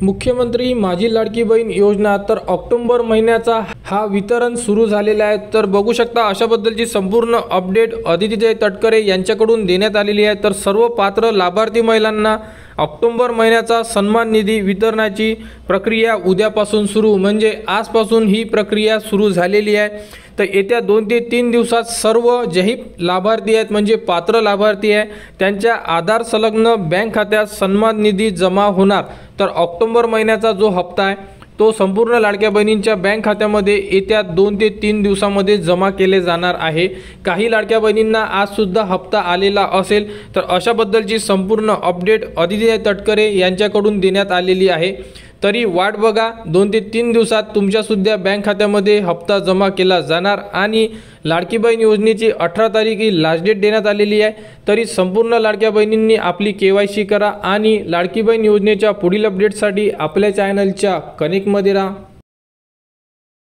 मुख्यमंत्री माझी लाडकी बहीण योजना तर ऑक्टोबर महिन्याचा हा वितरण सुरू झालेला आहे। तर बघू शकता अशाबद्दलची संपूर्ण अपडेट अदिती तटकरे यांच्याकडून देण्यात आलेली आहे। तर सर्व पात्र लाभार्थी महिलांना ऑक्टोबर महिन्याचा सन्मान निधी वितरणाची प्रक्रिया उद्यापासून सुरू म्हणजे आजपासून ही प्रक्रिया सुरू झालेली आहे। तर येत्या 2 ते 3 दिवसात सर्व जे लाभार्थी आहेत म्हणजे पात्र लाभार्थी आहे त्यांच्या आधार संलग्न बँक खात्यात सन्मान निधी जमा होणार। तर ऑक्टोबर महिन्याचा जो हप्ता आहे तो संपूर्ण लाडक्या बहिणींच्या बँक खात्यामध्ये येत्या 2 ते 3 दिवसांमध्ये जमा केले जाणार आहे। काही लाडक्या बहिणींना आज सुद्धा हप्ता आलेला असेल तर अशाबद्दलची संपूर्ण अपडेट अदिती तटकरे यांच्याकडून देण्यात आलेली आहे। तरी वाट बघा, 2 ते 3 दिवसात तुमच्या सुद्धा बँक खात्यामध्ये हप्ता जमा केला जाणार आणि लाडकी बहीण योजनेची 18 तारीख ही लास्ट डेट देण्यात आलेली आहे। तरी संपूर्ण लाडक्या बहिणींनी आपली KYC करा आणि लाडकी बहीण योजनेच्या पुढील अपडेटसाठी आपल्या चॅनलच्या कनेक्टमध्ये राहा।